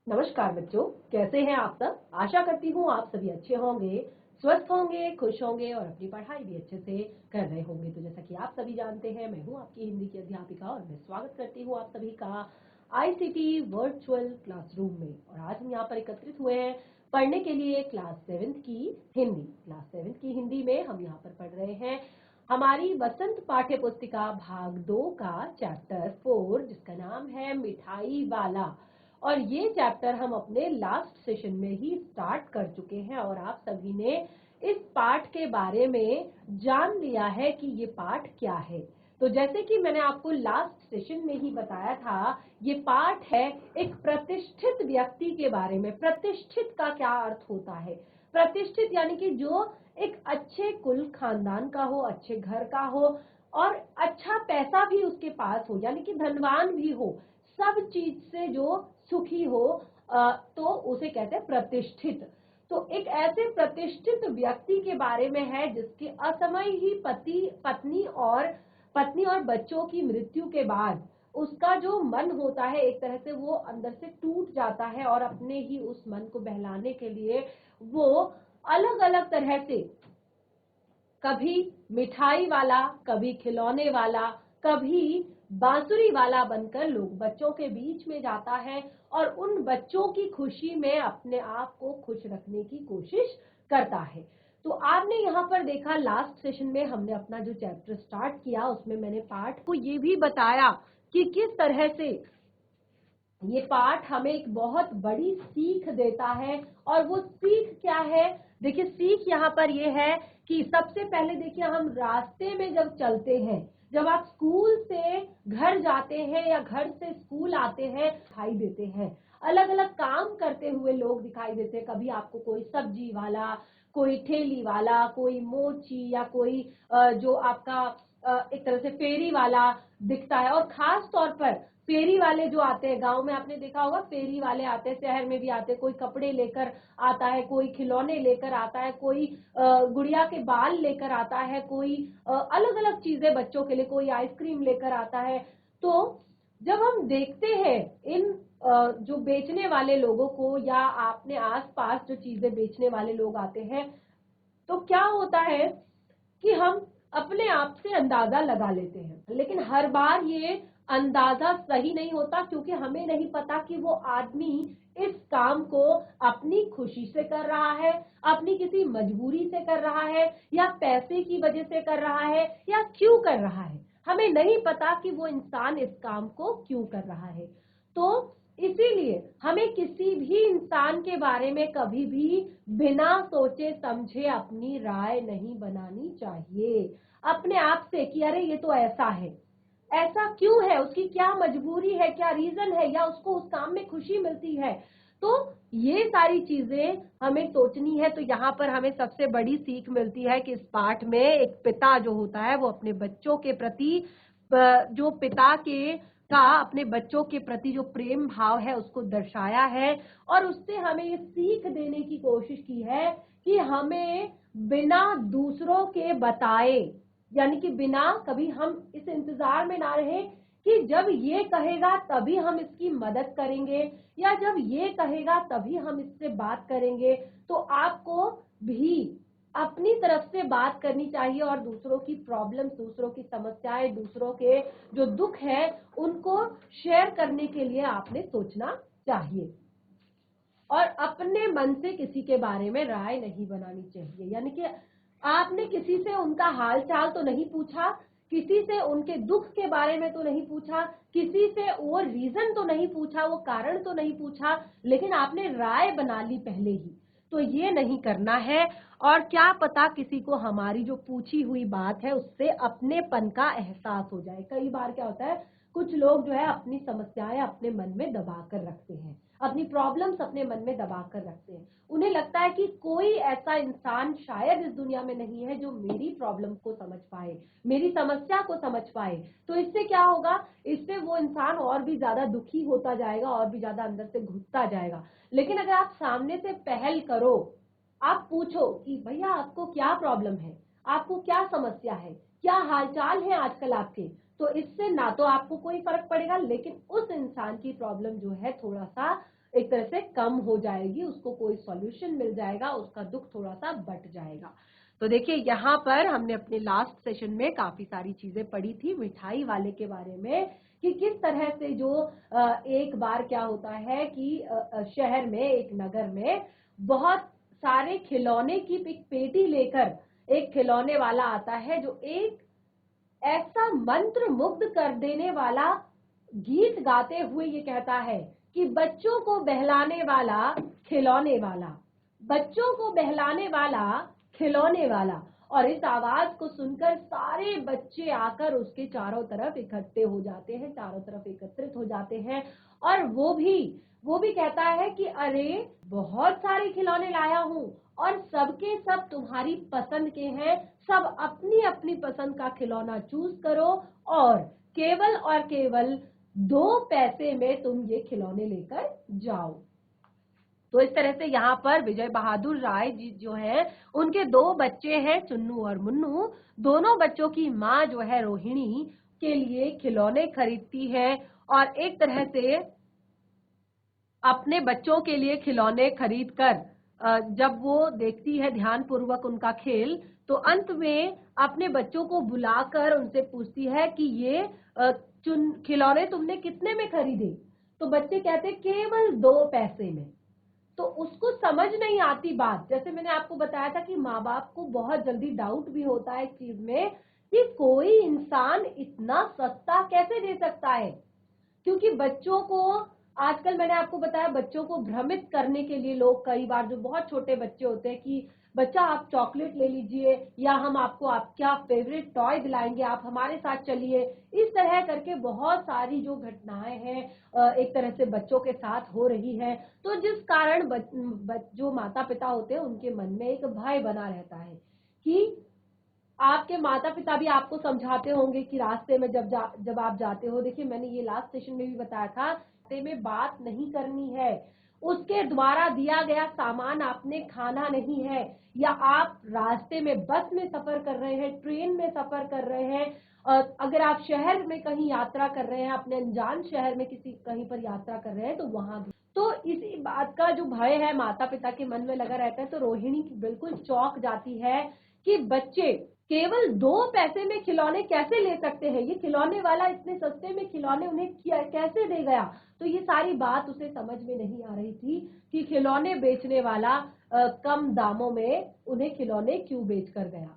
नमस्कार बच्चों, कैसे हैं आप सब। आशा करती हूँ आप सभी अच्छे होंगे, स्वस्थ होंगे, खुश होंगे और अपनी पढ़ाई भी अच्छे से कर रहे होंगे। तो जैसा कि आप सभी जानते हैं, मैं हूँ आपकी हिंदी की अध्यापिका और मैं स्वागत करती हूँ आप सभी का आईसीटी वर्चुअल क्लासरूम में। और आज हम यहाँ पर एकत्रित हुए हैं पढ़ने के लिए क्लास 7th की हिंदी। क्लास 7th की हिंदी में हम यहाँ पर पढ़ रहे हैं हमारी वसंत पाठ्य पुस्तिका भाग 2 का चैप्टर 4, जिसका नाम है मिठाई वाला। और ये चैप्टर हम अपने लास्ट सेशन में ही स्टार्ट कर चुके हैं और आप सभी ने इस पाठ के बारे में जान लिया है कि ये पाठ क्या है। तो जैसे कि मैंने आपको लास्ट सेशन में ही बताया था, ये पाठ है एक प्रतिष्ठित व्यक्ति के बारे में। प्रतिष्ठित का क्या अर्थ होता है? प्रतिष्ठित यानी कि जो एक अच्छे कुल खानदान का हो, अच्छे घर का हो और अच्छा पैसा भी उसके पास हो, यानी कि धनवान भी हो, सब चीज से जो सुखी हो, तो उसे कहते हैं प्रतिष्ठित। तो एक ऐसे प्रतिष्ठित व्यक्ति के बारे में है जिसके असमय ही पत्नी और बच्चों की मृत्यु के बाद उसका जो मन होता है, एक तरह से वो अंदर से टूट जाता है और अपने ही उस मन को बहलाने के लिए वो अलग अलग तरह से, कभी मिठाई वाला, कभी खिलौने वाला, कभी बांसुरी वाला बनकर लोग बच्चों के बीच में जाता है और उन बच्चों की खुशी में अपने आप को खुश रखने की कोशिश करता है। तो आपने यहाँ पर देखा, लास्ट सेशन में हमने अपना जो चैप्टर स्टार्ट किया उसमें मैंने पाठ को ये भी बताया कि किस तरह से ये पाठ हमें एक बहुत बड़ी सीख देता है। और वो सीख क्या है? देखिए, सीख यहाँ पर ये है कि सबसे पहले देखिए, हम रास्ते में जब चलते हैं, जब आप स्कूल से घर जाते हैं या घर से स्कूल आते हैं, दिखाई देते हैं अलग अलग काम करते हुए लोग दिखाई देते हैं। कभी आपको कोई सब्जी वाला, कोई ठेली वाला, कोई मोची या कोई जो आपका एक तरह से फेरी वाला दिखता है। और खास तौर पर फेरी वाले जो आते हैं, गांव में आपने देखा होगा फेरी वाले आते हैं, शहर में भी आते हैं। कोई कपड़े लेकर आता है, कोई खिलौने लेकर आता है, कोई गुड़िया के बाल लेकर आता है, कोई अलग अलग चीजें बच्चों के लिए, कोई आइसक्रीम लेकर आता है। तो जब हम देखते हैं इन जो बेचने वाले लोगों को या आपने आसपास जो चीजें बेचने वाले लोग आते हैं, तो क्या होता है कि हम अपने आप से अंदाजा लगा लेते हैं। लेकिन हर बार ये अंदाजा सही नहीं होता, क्योंकि हमें नहीं पता कि वो आदमी इस काम को अपनी खुशी से कर रहा है, अपनी किसी मजबूरी से कर रहा है, या पैसे की वजह से कर रहा है, या क्यों कर रहा है। हमें नहीं पता कि वो इंसान इस काम को क्यों कर रहा है। तो इसीलिए हमें किसी भी इंसान के बारे में कभी भी बिना सोचे समझे अपनी राय नहीं बनानी चाहिए अपने आप से कि अरे ये तो ऐसा है, ऐसा क्यों है, उसकी क्या मजबूरी है, क्या रीजन है, या उसको उस काम में खुशी मिलती है। तो ये सारी चीजें हमें सोचनी है। तो यहाँ पर हमें सबसे बड़ी सीख मिलती है कि इस पाठ में एक पिता जो होता है वो अपने बच्चों के प्रति, जो पिता के का अपने बच्चों के प्रति जो प्रेम भाव है उसको दर्शाया है। और उससे हमें ये सीख देने की कोशिश की है कि हमें बिना दूसरों के बताए, यानी कि बिना कभी हम इस इंतजार में ना रहे कि जब ये कहेगा तभी हम इसकी मदद करेंगे, या जब ये कहेगा तभी हम इससे बात करेंगे। तो आपको भी अपनी तरफ से बात करनी चाहिए और दूसरों की प्रॉब्लम, दूसरों की समस्याएं, दूसरों के जो दुख है उनको शेयर करने के लिए आपने सोचना चाहिए। और अपने मन से किसी के बारे में राय नहीं बनानी चाहिए, यानी कि आपने किसी से उनका हाल चाल तो नहीं पूछा, किसी से उनके दुख के बारे में तो नहीं पूछा, किसी से वो रीजन तो नहीं पूछा, वो कारण तो नहीं पूछा, लेकिन आपने राय बना ली पहले ही। तो ये नहीं करना है। और क्या पता किसी को हमारी जो पूछी हुई बात है उससे अपनेपन का एहसास हो जाए। कई बार क्या होता है, कुछ लोग जो है अपनी समस्याएं अपने मन में दबा कर रखते हैं, अपनी प्रॉब्लम्स अपने मन में दबा कर रखते हैं। उन्हें लगता है कि कोई ऐसा इंसान शायद इस दुनिया में नहीं है जो मेरी प्रॉब्लम को समझ पाए, मेरी समस्या को समझ पाए। तो इससे क्या होगा, इससे वो इंसान और भी ज्यादा दुखी होता जाएगा, और भी ज्यादा अंदर से घुटता जाएगा। लेकिन अगर आप सामने से पहल करो, आप पूछो कि भैया आपको क्या प्रॉब्लम है, आपको क्या समस्या है, क्या हालचाल है आजकल आपके, तो इससे ना तो आपको कोई फर्क पड़ेगा, लेकिन उस इंसान की प्रॉब्लम जो है थोड़ा सा एक तरह से कम हो जाएगी, उसको कोई सॉल्यूशन मिल जाएगा, उसका दुख थोड़ा सा बट जाएगा। तो देखिए यहाँ पर हमने अपने लास्ट सेशन में काफी सारी चीजें पढ़ी थी मिठाई वाले के बारे में, कि किस तरह से जो एक बार क्या होता है कि शहर में, एक नगर में बहुत सारे खिलौने की एक पेटी लेकर एक खिलौने वाला आता है, जो एक ऐसा मंत्र मुग्ध कर देने वाला गीत गाते हुए ये कहता है कि बच्चों को बहलाने वाला खिलौने वाला, बच्चों को बहलाने वाला खिलौने वाला। और इस आवाज को सुनकर सारे बच्चे आकर उसके चारों तरफ इकट्ठे हो जाते हैं, चारों तरफ एकत्रित हो जाते हैं। और वो भी कहता है कि अरे बहुत सारे खिलौने लाया हूं और सबके सब तुम्हारी पसंद के हैं, सब अपनी अपनी पसंद का खिलौना चूज करो और केवल 2 पैसे में तुम ये खिलौने लेकर जाओ। तो इस तरह से यहाँ पर विजय बहादुर राय जी जो है, उनके 2 बच्चे हैं, चुन्नू और मुन्नू। दोनों बच्चों की माँ जो है रोहिणी के लिए खिलौने खरीदती है और एक तरह से अपने बच्चों के लिए खिलौने खरीद कर जब वो देखती है ध्यानपूर्वक उनका खेल, तो अंत में अपने बच्चों को बुलाकर उनसे पूछती है कि ये खिलौने तुमने कितने में खरीदे? तो बच्चे कहते केवल 2 पैसे में। तो उसको समझ नहीं आती बात। जैसे मैंने आपको बताया था कि माँ बाप को बहुत जल्दी डाउट भी होता है इस चीज में कि कोई इंसान इतना सस्ता कैसे दे सकता है, क्योंकि बच्चों को आजकल मैंने आपको बताया बच्चों को भ्रमित करने के लिए लोग कई बार, जो बहुत छोटे बच्चे होते हैं, कि बच्चा आप चॉकलेट ले लीजिए या हम आपको आपका फेवरेट टॉय दिलाएंगे, आप हमारे साथ चलिए, इस तरह करके बहुत सारी जो घटनाएं हैं एक तरह से बच्चों के साथ हो रही है। तो जिस कारण जो माता पिता होते हैं उनके मन में एक भय बना रहता है कि आपके माता पिता भी आपको समझाते होंगे कि रास्ते में जब आप जाते हो, देखिए मैंने ये लास्ट सेशन में भी बताया था, रास्ते में बात नहीं करनी है, उसके द्वारा दिया गया सामान आपने खाना नहीं है, या आप रास्ते में बस में सफर कर रहे हैं, ट्रेन में सफर कर रहे हैं, अगर आप शहर में कहीं यात्रा कर रहे हैं, अपने अनजान शहर में किसी कहीं पर यात्रा कर रहे हैं, तो वहां भी तो इसी बात का जो भय है माता पिता के मन में लगा रहता है। तो रोहिणी बिल्कुल चौंक जाती है कि बच्चे केवल 2 पैसे में खिलौने कैसे ले सकते हैं, ये खिलौने वाला इतने सस्ते में खिलौने उन्हें कैसे दे गया। तो ये सारी बात उसे समझ में नहीं आ रही थी कि खिलौने बेचने वाला कम दामों में उन्हें खिलौने क्यों बेच कर गया।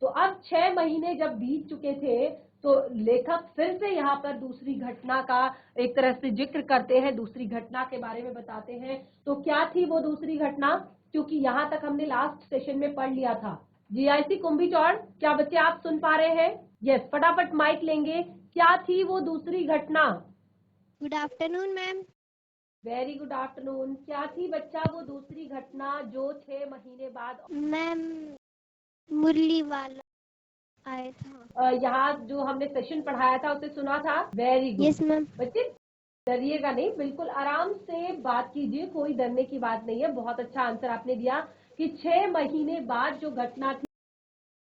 तो अब 6 महीने जब बीत चुके थे, तो लेखक फिर से यहाँ पर दूसरी घटना का एक तरह से जिक्र करते हैं, दूसरी घटना के बारे में बताते हैं। तो क्या थी वो दूसरी घटना, क्योंकि यहाँ तक हमने लास्ट सेशन में पढ़ लिया था। जीआईसी कुंभी चौड़, क्या बच्चे आप सुन पा रहे हैं? यस, फटाफट माइक लेंगे। क्या थी वो दूसरी घटना? Good afternoon ma'am. Very good afternoon. क्या थी बच्चा वो दूसरी घटना जो 6 महीने बाद? मैम मुरली वाला आया था। यहाँ जो हमने सेशन पढ़ाया था उसे सुना था? Very good. Yes ma'am. बच्चे डरिएगा नहीं, बिल्कुल आराम से बात कीजिए, कोई डरने की बात नहीं है। बहुत अच्छा आंसर आपने दिया कि 6 महीने बाद जो घटना थी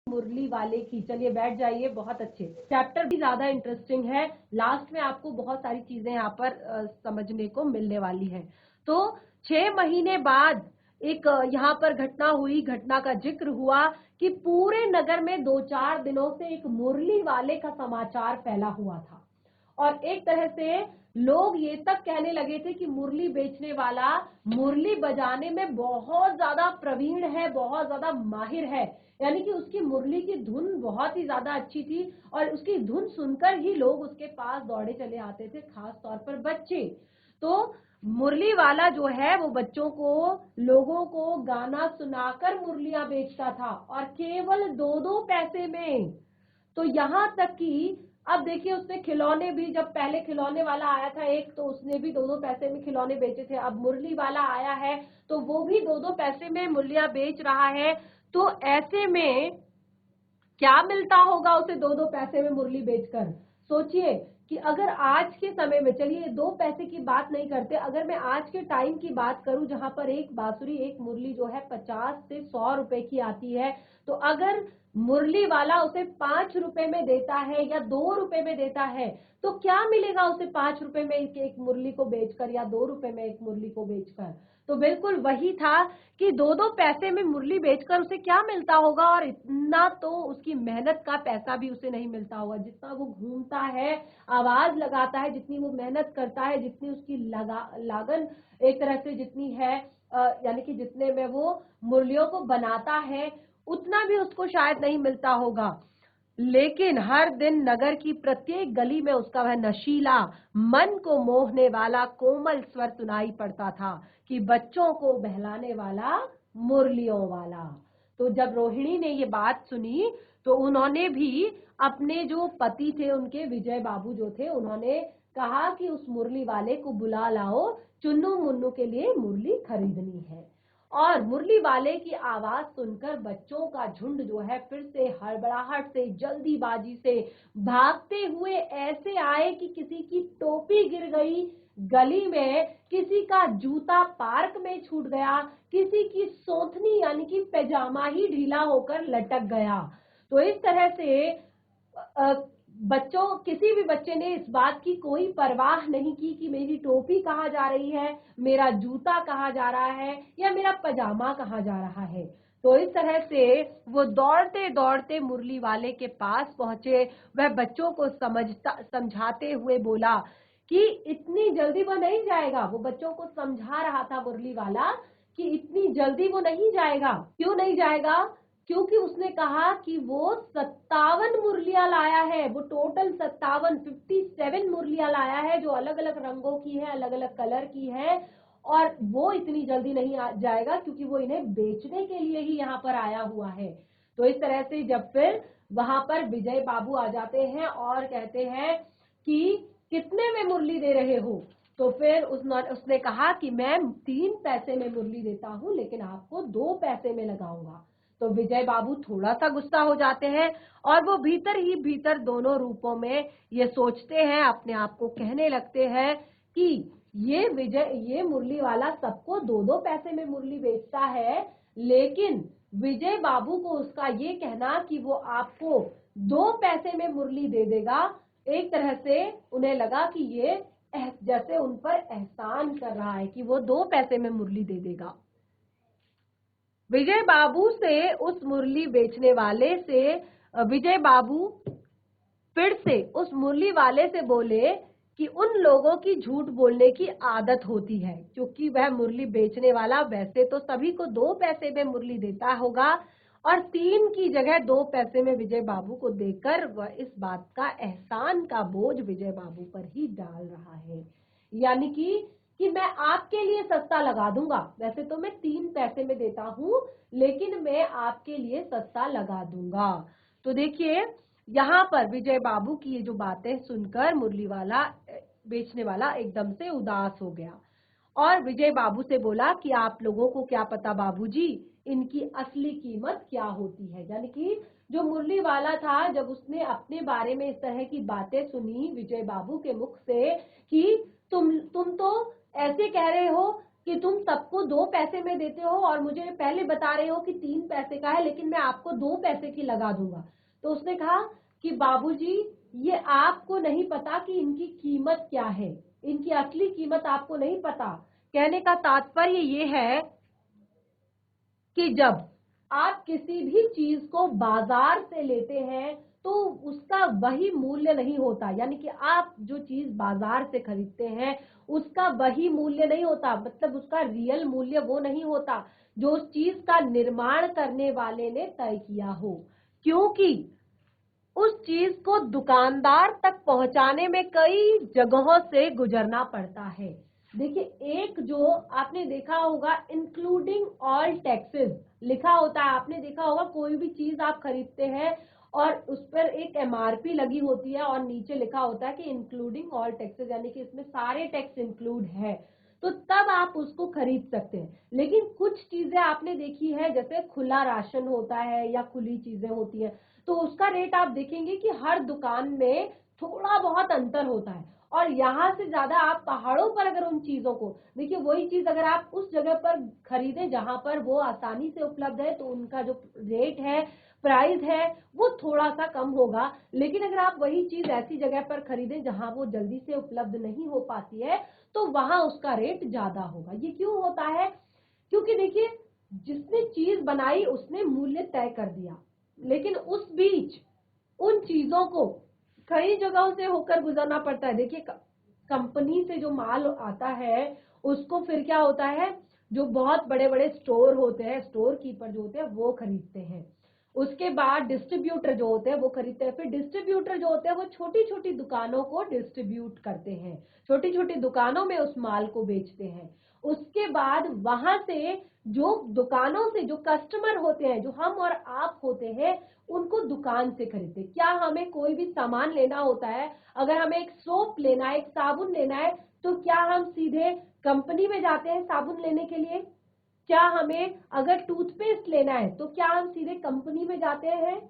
मुरली वाले की। चलिए बैठ जाइए, बहुत अच्छे। चैप्टर भी ज्यादा इंटरेस्टिंग है, लास्ट में आपको बहुत सारी चीजें यहाँ पर समझने को मिलने वाली है। तो 6 महीने बाद एक यहाँ पर घटना हुई, घटना का जिक्र हुआ कि पूरे नगर में 2-4 दिनों से एक मुरली वाले का समाचार फैला हुआ था और एक तरह से लोग ये तक कहने लगे थे कि मुरली बेचने वाला मुरली बजाने में बहुत ज्यादा प्रवीण है, बहुत ज्यादा माहिर है, यानी कि उसकी मुरली की धुन बहुत ही ज्यादा अच्छी थी और उसकी धुन सुनकर ही लोग उसके पास दौड़े चले आते थे, खास तौर पर बच्चे। तो मुरली वाला जो है वो बच्चों को, लोगों को गाना सुनाकर मुरलियां बेचता था और केवल 2-2 पैसे में। तो यहां तक कि अब देखिए उसने खिलौने भी, जब पहले खिलौने वाला आया था एक, तो उसने भी 2-2 पैसे में खिलौने बेचे थे। अब मुरली वाला आया है तो वो भी 2-2 पैसे में मुरलियां बेच रहा है। तो ऐसे में क्या मिलता होगा उसे 2-2 पैसे में मुरली बेचकर? सोचिए कि अगर आज के समय में, चलिए 2 पैसे की बात नहीं करते, अगर मैं आज के टाइम की बात करूं जहां पर एक बांसुरी, एक मुरली जो है 50 से 100 रुपए की आती है, तो अगर मुरली वाला उसे 5 रुपए में देता है या 2 रुपए में देता है, तो क्या मिलेगा उसे 5 रुपए में एक मुरली को बेचकर या 2 रुपए में एक मुरली को बेचकर? तो बिल्कुल वही था कि 2-2 पैसे में मुरली बेचकर उसे क्या मिलता होगा, और इतना तो उसकी मेहनत का पैसा भी उसे नहीं मिलता होगा। जितना वो घूमता है, आवाज लगाता है, जितनी वो मेहनत करता है, जितनी उसकी लागन एक तरह से जितनी है, यानी कि जितने में वो मुरलियों को बनाता है, उतना भी उसको शायद नहीं मिलता होगा। लेकिन हर दिन नगर की प्रत्येक गली में उसका वह नशीला, मन को मोहने वाला कोमल स्वर सुनाई पड़ता था कि बच्चों को बहलाने वाला, मुरलियों वाला। तो जब रोहिणी ने ये बात सुनी तो उन्होंने भी अपने जो पति थे उनके, विजय बाबू जो थे, उन्होंने कहा कि उस मुरली वाले को बुला लाओ, चुन्नू मुन्नू के लिए मुरली खरीदनी है। और मुरली वाले की आवाज सुनकर बच्चों का झुंड जो है फिर से हड़बड़ाहट से, जल्दीबाजी से भागते हुए ऐसे आए कि किसी की टोपी गिर गई गली में, किसी का जूता पार्क में छूट गया, किसी की सोथनी यानी कि पैजामा ही ढीला होकर लटक गया। तो इस तरह से बच्चों, किसी भी बच्चे ने इस बात की कोई परवाह नहीं की कि मेरी टोपी कहाँ जा रही है, मेरा जूता कहाँ जा रहा है, या मेरा पजामा कहाँ जा रहा है। तो इस तरह से वो दौड़ते दौड़ते मुरली वाले के पास पहुंचे। वह बच्चों को समझाते हुए बोला कि इतनी जल्दी वो नहीं जाएगा। वो बच्चों को समझा रहा था मुरली वाला कि इतनी जल्दी वो नहीं जाएगा। क्यों नहीं जाएगा? क्योंकि उसने कहा कि वो 57 मुरलियां लाया है। वो टोटल 57 मुरलियां लाया है, जो अलग अलग रंगों की है, अलग अलग कलर की है, और वो इतनी जल्दी नहीं जाएगा क्योंकि वो इन्हें बेचने के लिए ही यहाँ पर आया हुआ है। तो इस तरह से जब फिर वहां पर विजय बाबू आ जाते हैं और कहते हैं कि कितने में मुरली दे रहे हो, तो फिर उसने कहा कि मैं 3 पैसे में मुरली देता हूं, लेकिन आपको 2 पैसे में लगाऊंगा। तो विजय बाबू थोड़ा सा गुस्सा हो जाते हैं और वो भीतर ही भीतर दोनों रूपों में ये सोचते हैं, अपने आप को कहने लगते हैं कि ये मुरली वाला सबको 2-2 पैसे में मुरली बेचता है, लेकिन विजय बाबू को उसका ये कहना कि वो आपको 2 पैसे में मुरली दे देगा, एक तरह से उन्हें लगा कि ये जैसे उन पर एहसान कर रहा है कि वो 2 पैसे में मुरली दे देगा। विजय बाबू से उस मुरली बेचने वाले से विजय बाबू फिर से उस मुरली वाले से बोले कि उन लोगों की झूठ बोलने की आदत होती है, क्योंकि वह मुरली बेचने वाला वैसे तो सभी को 2 पैसे में मुरली देता होगा, और 3 की जगह 2 पैसे में विजय बाबू को देकर वह इस बात का एहसान का बोझ विजय बाबू पर ही डाल रहा है। यानी कि मैं आपके लिए सस्ता लगा दूंगा, वैसे तो मैं 3 पैसे में देता हूं, लेकिन मैं आपके लिए सस्ता लगा दूंगा। तो देखिए यहाँ पर विजय बाबू की ये जो बातें सुनकर मुरली वाला बेचने वाला एकदम से उदास हो गया और विजय बाबू से बोला कि आप लोगों को क्या पता बाबूजी, इनकी असली कीमत क्या होती है। यानी कि जो मुरली वाला था, जब उसने अपने बारे में इस तरह की बातें सुनी विजय बाबू के मुख से कि तुम तो ऐसे कह रहे हो कि तुम सबको 2 पैसे में देते हो और मुझे पहले बता रहे हो कि 3 पैसे का है, लेकिन मैं आपको 2 पैसे की लगा दूंगा। तो उसने कहा कि बाबूजी, ये आपको नहीं पता कि इनकी कीमत क्या है, इनकी असली कीमत आपको नहीं पता। कहने का तात्पर्य ये है कि जब आप किसी भी चीज को बाजार से लेते हैं तो उसका वही मूल्य नहीं होता। यानी कि आप जो चीज बाजार से खरीदते हैं उसका वही मूल्य नहीं होता, मतलब उसका रियल मूल्य वो नहीं होता जो उस चीज का निर्माण करने वाले ने तय किया हो, क्योंकि उस चीज को दुकानदार तक पहुंचाने में कई जगहों से गुजरना पड़ता है। देखिए, एक जो आपने देखा होगा इंक्लूडिंग ऑल टैक्सेस लिखा होता है, आपने देखा होगा कोई भी चीज आप खरीदते हैं और उस पर एक एमआरपी लगी होती है और नीचे लिखा होता है कि इंक्लूडिंग ऑल टैक्सेस, यानी कि इसमें सारे टैक्स इंक्लूड है, तो तब आप उसको खरीद सकते हैं। लेकिन कुछ चीजें आपने देखी है, जैसे खुला राशन होता है या खुली चीजें होती है, तो उसका रेट आप देखेंगे कि हर दुकान में थोड़ा बहुत अंतर होता है, और यहाँ से ज्यादा आप पहाड़ों पर अगर उन चीजों को देखिए, वही चीज अगर आप उस जगह पर खरीदें जहां पर वो आसानी से उपलब्ध है, तो उनका जो रेट है प्राइस है वो थोड़ा सा कम होगा। लेकिन अगर आप वही चीज ऐसी जगह पर खरीदें जहां वो जल्दी से उपलब्ध नहीं हो पाती है तो वहां उसका रेट ज्यादा होगा। ये क्यों होता है? क्योंकि देखिए, जिसने चीज बनाई उसने मूल्य तय कर दिया, लेकिन उस बीच उन चीजों को कई जगहों से होकर गुजरना पड़ता है। देखिए, कंपनी से जो माल आता है उसको फिर क्या होता है, जो बहुत बड़े बड़े स्टोर होते हैं, स्टोर कीपर जो होते हैं वो खरीदते हैं। उसके बाद डिस्ट्रीब्यूटर जो होते हैं वो खरीदते हैं। फिर डिस्ट्रीब्यूटर जो होते हैं वो छोटी छोटी दुकानों को डिस्ट्रीब्यूट करते हैं, छोटी छोटी दुकानों में उस माल को बेचते हैं। उसके बाद वहां से जो दुकानों से जो कस्टमर होते हैं, जो हम और आप होते हैं, उनको दुकान से खरीदते। क्या हमें कोई भी सामान लेना होता है, अगर हमें एक सोप लेना है, एक साबुन लेना है, तो क्या हम सीधे कंपनी में जाते हैं साबुन लेने के लिए? क्या हमें अगर टूथपेस्ट लेना है तो क्या हम सीधे कंपनी में जाते हैं?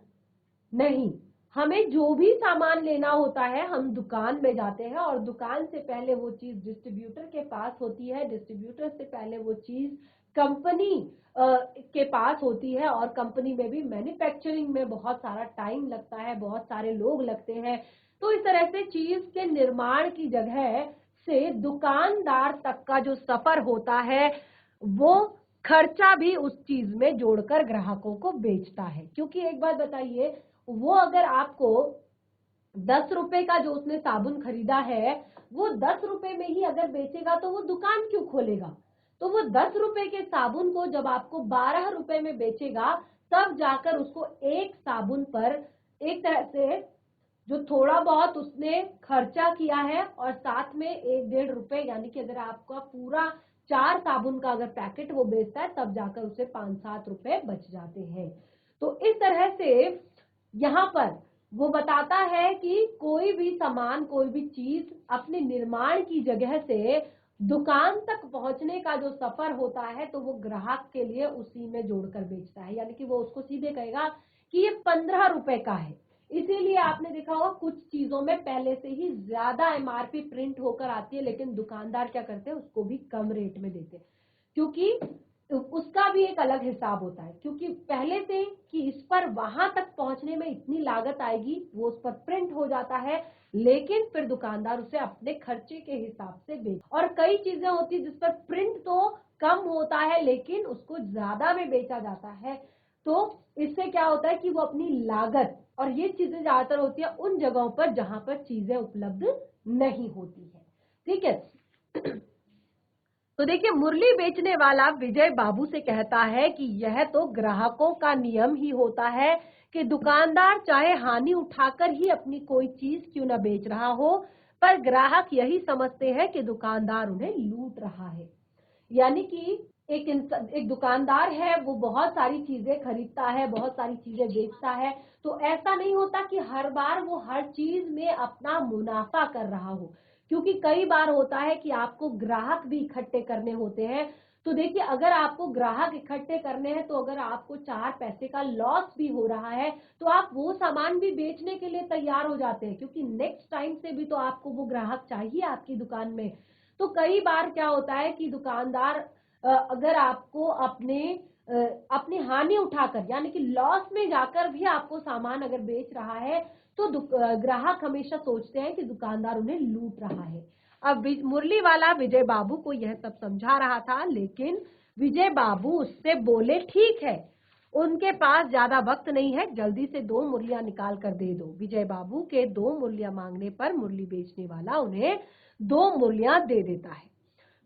नहीं, हमें जो भी सामान लेना होता है हम दुकान में जाते हैं, और दुकान से पहले वो चीज डिस्ट्रीब्यूटर के पास होती है, डिस्ट्रीब्यूटर से पहले वो चीज कंपनी के पास होती है। और कंपनी में भी मैन्युफैक्चरिंग में बहुत सारा टाइम लगता है, बहुत सारे लोग लगते हैं। तो इस तरह से चीज के निर्माण की जगह से दुकानदार तक का जो सफर होता है वो खर्चा भी उस चीज में जोड़कर ग्राहकों को बेचता है। क्योंकि एक बात बताइए, वो अगर आपको 10 रुपए का जो उसने साबुन खरीदा है वो 10 रुपए में ही अगर बेचेगा तो वो दुकान क्यों खोलेगा? तो वो 10 रुपए के साबुन को जब आपको 12 रुपए में बेचेगा तब जाकर उसको एक साबुन पर एक तरह से जो थोड़ा बहुत उसने खर्चा किया है और साथ में 1-1.5 रुपए, यानी कि अगर आपका पूरा 4 साबुन का अगर पैकेट वो बेचता है तब जाकर उसे 5-7 रुपए बच जाते हैं। तो इस तरह से यहाँ पर वो बताता है कि कोई भी सामान, कोई भी चीज अपने निर्माण की जगह से दुकान तक पहुंचने का जो सफर होता है तो वो ग्राहक के लिए उसी में जोड़कर बेचता है। यानी कि वो उसको सीधे कहेगा कि ये 15 रुपए का है। इसीलिए आपने देखा होगा कुछ चीजों में पहले से ही ज्यादा एमआरपी प्रिंट होकर आती है, लेकिन दुकानदार क्या करते हैं, उसको भी कम रेट में देते हैं, क्योंकि उसका भी एक अलग हिसाब होता है। क्योंकि पहले से कि इस पर वहां तक पहुंचने में इतनी लागत आएगी वो उस पर प्रिंट हो जाता है, लेकिन फिर दुकानदार उसे अपने खर्चे के हिसाब से बेच। और कई चीजें होती है जिस पर प्रिंट तो कम होता है लेकिन उसको ज्यादा में बेचा जाता है। तो इससे क्या होता है कि वो अपनी लागत, और ये चीजें ज्यादातर होती है उन जगहों पर जहां पर चीजें उपलब्ध नहीं होती है। ठीक है। तो देखिए, मुरली बेचने वाला विजय बाबू से कहता है कि यह तो ग्राहकों का नियम ही होता है कि दुकानदार चाहे हानि उठाकर ही अपनी कोई चीज क्यों न बेच रहा हो, पर ग्राहक यही समझते हैं कि दुकानदार उन्हें लूट रहा है। यानी कि एक दुकानदार है, वो बहुत सारी चीजें खरीदता है, बहुत सारी चीजें बेचता है, तो ऐसा नहीं होता कि हर बार वो हर चीज में अपना मुनाफा कर रहा हो। क्योंकि कई बार होता है कि आपको ग्राहक भी इकट्ठे करने होते हैं। तो देखिए, अगर आपको ग्राहक इकट्ठे करने हैं तो अगर आपको 4 पैसे का लॉस भी हो रहा है तो आप वो सामान भी बेचने के लिए तैयार हो जाते हैं, क्योंकि नेक्स्ट टाइम से भी तो आपको वो ग्राहक चाहिए आपकी दुकान में। तो कई बार क्या होता है कि दुकानदार अगर आपको अपनी हानि उठाकर, यानी कि लॉस में जाकर भी आपको सामान अगर बेच रहा है तो ग्राहक हमेशा सोचते हैं कि दुकानदार उन्हें लूट रहा है। अब मुरली वाला विजय बाबू को यह सब समझा रहा था, लेकिन विजय बाबू उससे बोले, ठीक है, उनके पास ज्यादा वक्त नहीं है, जल्दी से 2 मुरलियां निकाल कर दे दो। विजय बाबू के 2 मुरलियां मांगने पर मुरली बेचने वाला उन्हें 2 मुरलियां दे देता है।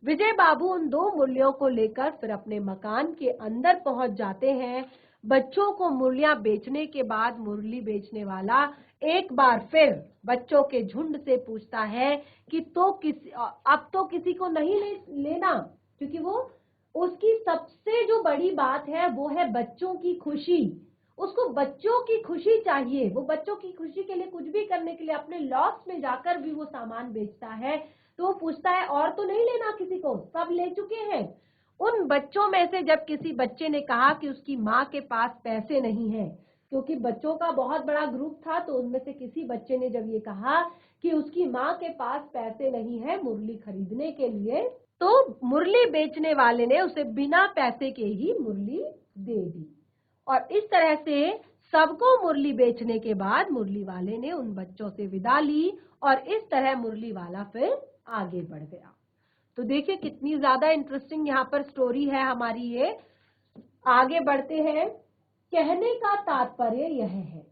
विजय बाबू उन 2 मुरलियों को लेकर फिर अपने मकान के अंदर पहुंच जाते हैं। बच्चों को मुरलियां बेचने के बाद मुरली बेचने वाला एक बार फिर बच्चों के झुंड से पूछता है कि अब तो किसी को नहीं लेना, क्योंकि वो उसकी सबसे जो बड़ी बात है वो है बच्चों की खुशी। उसको बच्चों की खुशी चाहिए, वो बच्चों की खुशी के लिए कुछ भी करने के लिए अपने लॉस में जाकर भी वो सामान बेचता है। तो वो पूछता है, और तो नहीं लेना किसी को, सब ले चुके हैं। उन बच्चों में से जब किसी बच्चे ने कहा कि उसकी माँ के पास पैसे नहीं है, क्योंकि बच्चों का बहुत बड़ा ग्रुप था, तो उनमें से किसी बच्चे ने जब ये कहा कि उसकी माँ के पास पैसे नहीं है मुरली खरीदने के लिए, तो मुरली बेचने वाले ने उसे बिना पैसे के ही मुरली दे दी। और इस तरह से सबको मुरली बेचने के बाद मुरली वाले ने उन बच्चों से विदा ली और इस तरह मुरली वाला फिर आगे बढ़ गया। तो देखिए कितनी ज्यादा इंटरेस्टिंग यहाँ पर स्टोरी है हमारी ये। आगे बढ़ते हैं। कहने का तात्पर्य यह है।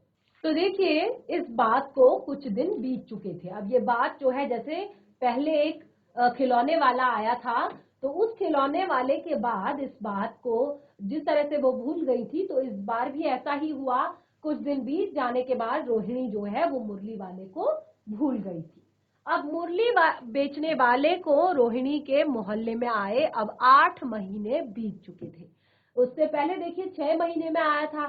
तो देखिए इस बात को कुछ दिन बीत चुके थे। अब ये बात जो है, जैसे पहले एक खिलौने वाला आया था, तो उस खिलौने वाले के बाद इस बात को जिस तरह से वो भूल गई थी, तो इस बार भी ऐसा ही हुआ। कुछ दिन बीत जाने के बाद रोहिणी जो है वो मुरली वाले को भूल गई थी। अब मुरली बेचने वाले को रोहिणी के मोहल्ले में आए अब 8 महीने बीत चुके थे। उससे पहले देखिए 6 महीने में आया था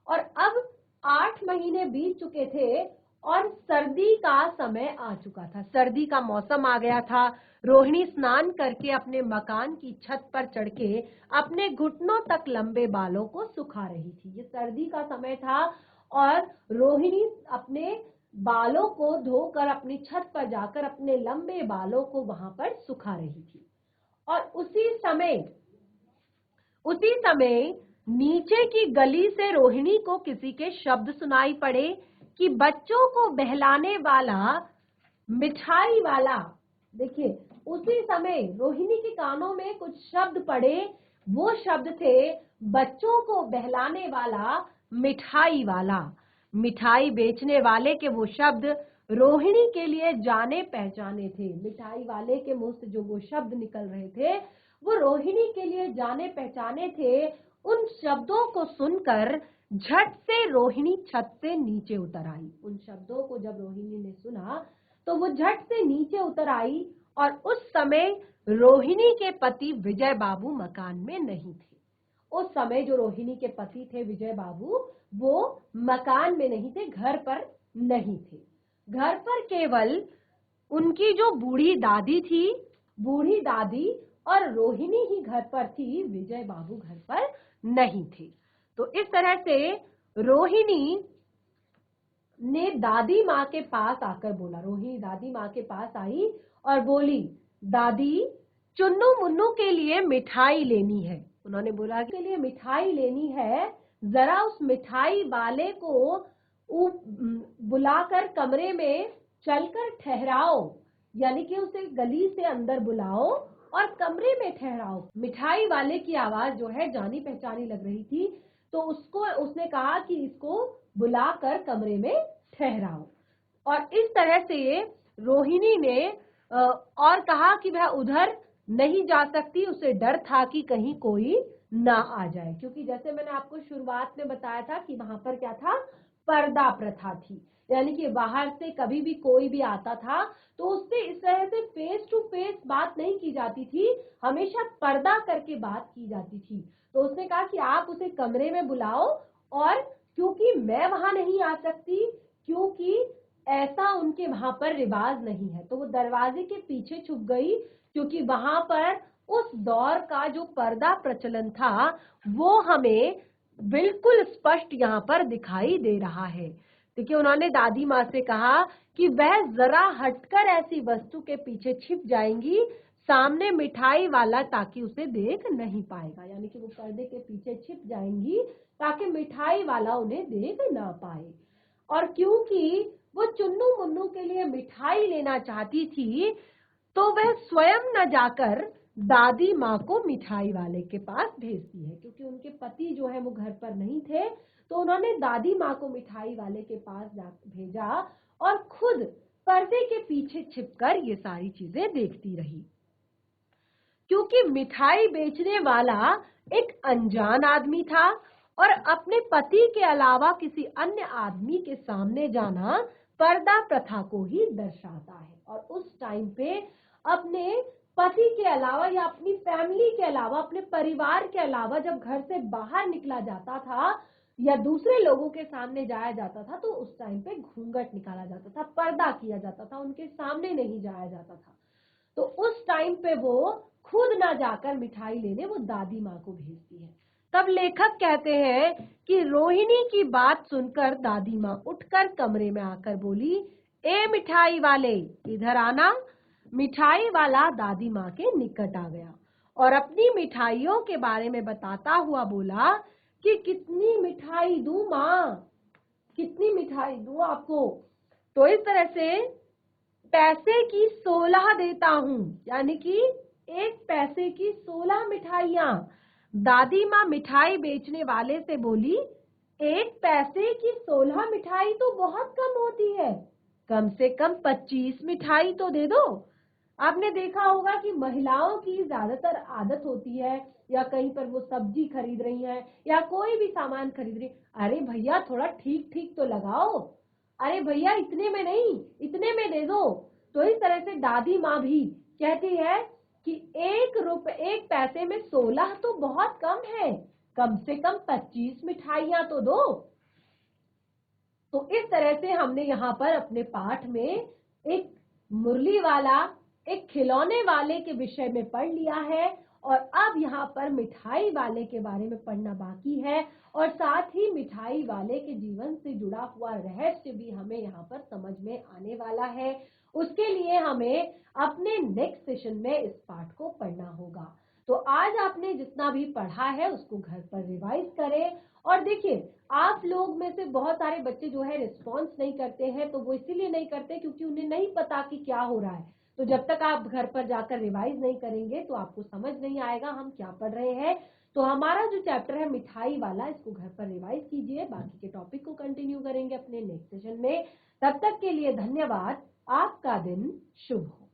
और अब 8 महीने बीत चुके थे और सर्दी का समय आ चुका था। सर्दी का मौसम आ गया था। रोहिणी स्नान करके अपने मकान की छत पर चढ़ के अपने घुटनों तक लंबे बालों को सुखा रही थी। ये सर्दी का समय था और रोहिणी अपने बालों को धोकर अपनी छत पर जाकर अपने लंबे बालों को वहां पर सुखा रही थी। और उसी समय नीचे की गली से रोहिणी को किसी के शब्द सुनाई पड़े कि बच्चों को बहलाने वाला मिठाई वाला। देखिए उसी समय रोहिणी के कानों में कुछ शब्द पड़े। वो शब्द थे बच्चों को बहलाने वाला मिठाई वाला। मिठाई बेचने वाले के वो शब्द रोहिणी के लिए जाने पहचाने थे। मिठाई वाले के मुंह से जो वो शब्द निकल रहे थे वो रोहिणी के लिए जाने पहचाने थे। उन शब्दों को सुनकर झट से रोहिणी छत से नीचे उतर आई। उन शब्दों को जब रोहिणी ने सुना तो वो झट से नीचे उतर आई और उस समय रोहिणी के पति विजय बाबू मकान में नहीं थे। उस समय जो रोहिणी के पति थे विजय बाबू, वो मकान में नहीं थे, घर पर नहीं थे। घर पर केवल उनकी जो बूढ़ी दादी थी, बूढ़ी दादी और रोहिणी ही घर पर थी, विजय बाबू घर पर नहीं थे। तो इस तरह से रोहिणी ने दादी माँ के पास आकर बोला। रोहिणी दादी माँ के पास आई और बोली, दादी चुन्नू मुन्नू के लिए मिठाई लेनी है। उन्होंने बोला के लिए मिठाई लेनी है, जरा उस मिठाई वाले को बुलाकर कमरे में चलकर ठहराओ, यानी कि उसे गली से अंदर बुलाओ और कमरे में ठहराओ। मिठाई वाले की आवाज जो है जानी पहचानी लग रही थी, तो उसने कहा कि इसको बुलाकर कमरे में ठहराओ। और इस तरह से रोहिणी ने और कहा कि वह उधर नहीं जा सकती। उसे डर था कि कहीं कोई ना आ जाए, क्योंकि जैसे मैंने आपको शुरुआत में बताया था कि वहां पर क्या था, पर्दा प्रथा थी, यानी कि बाहर से कभी भी कोई भी आता था तो उससे इस तरह से फेस टू फेस बात नहीं की जाती थी, हमेशा पर्दा करके बात की जाती थी। तो उसने कहा कि आप उसे कमरे में बुलाओ, और क्योंकि मैं वहां नहीं आ सकती, क्योंकि ऐसा उनके वहां पर रिवाज नहीं है, तो वो दरवाजे के पीछे छुप गई, क्योंकि वहां पर उस दौर का जो पर्दा प्रचलन था वो हमें बिल्कुल स्पष्ट यहाँ पर दिखाई दे रहा है। देखिए उन्होंने दादी माँ से कहा कि वह जरा हटकर ऐसी वस्तु के पीछे छिप जाएंगी सामने मिठाई वाला, ताकि उसे देख नहीं पाएगा, यानी कि वो पर्दे के पीछे छिप जाएंगी ताकि मिठाई वाला उन्हें देख ना पाए। और क्योंकि वो चुन्नू मुन्नू के लिए मिठाई लेना चाहती थी तो वह स्वयं न जाकर दादी माँ को मिठाई वाले के पास भेजती है, क्योंकि उनके पति जो है वो घर पर नहीं थे, तो उन्होंने दादी माँ को मिठाई वाले के पास भेजा और खुद पर्दे के पीछे छिपकर ये सारी चीजें देखती रही। क्योंकि मिठाई बेचने वाला एक अनजान आदमी था और अपने पति के अलावा किसी अन्य आदमी के सामने जाना पर्दा प्रथा को ही दर्शाता है। और उस टाइम पे अपने पति के अलावा या अपनी फैमिली के अलावा, अपने परिवार के अलावा जब घर से बाहर निकला जाता था या दूसरे लोगों के सामने जाया जाता था तो उस टाइम पे घूंघट निकाला जाता था, पर्दा किया जाता था, उनके सामने नहीं जाया जाता था। तो उस टाइम पे वो खुद ना जाकर मिठाई लेने वो दादी माँ को भेजती है। तब लेखक कहते हैं कि रोहिणी की बात सुनकर दादी माँ उठकर कमरे में आकर बोली, ए मिठाई वाले इधर आना। मिठाई वाला दादी माँ के निकट आ गया और अपनी मिठाइयों के बारे में बताता हुआ बोला कि कितनी मिठाई दूं माँ, कितनी मिठाई दूं आपको। तो इस तरह से पैसे की 16 देता हूं, यानी कि 1 पैसे की 16 मिठाइयां। दादी माँ मिठाई बेचने वाले से बोली, 1 पैसे की 16 मिठाई तो बहुत कम होती है, कम से कम 25 मिठाई तो दे दो। आपने देखा होगा कि महिलाओं की ज्यादातर आदत होती है, या कहीं पर वो सब्जी खरीद रही है या कोई भी सामान खरीद रही, अरे भैया थोड़ा ठीक ठीक तो लगाओ, अरे भैया इतने में नहीं, इतने में दे दो। तो इस तरह से दादी माँ भी कहती है कि 1 पैसे में 16 तो बहुत कम है, कम से कम 25 मिठाइयां तो दो। तो इस तरह से हमने यहाँ पर अपने पाठ में एक मुरली वाला, एक खिलौने वाले के विषय में पढ़ लिया है, और अब यहाँ पर मिठाई वाले के बारे में पढ़ना बाकी है, और साथ ही मिठाई वाले के जीवन से जुड़ा हुआ रहस्य भी हमें यहाँ पर समझ में आने वाला है। उसके लिए हमें अपने नेक्स्ट सेशन में इस पाठ को पढ़ना होगा। तो आज आपने जितना भी पढ़ा है उसको घर पर रिवाइज करें। और देखिए, आप लोग में से बहुत सारे बच्चे जो है रिस्पॉन्स नहीं करते हैं, तो वो इसीलिए नहीं करते क्योंकि उन्हें नहीं पता कि क्या हो रहा है। तो जब तक आप घर पर जाकर रिवाइज नहीं करेंगे तो आपको समझ नहीं आएगा हम क्या पढ़ रहे हैं। तो हमारा जो चैप्टर है मिठाई वाला, इसको घर पर रिवाइज कीजिए, बाकी के टॉपिक को कंटिन्यू करेंगे अपने नेक्स्ट सेशन में। तब तक के लिए धन्यवाद। आपका दिन शुभ हो।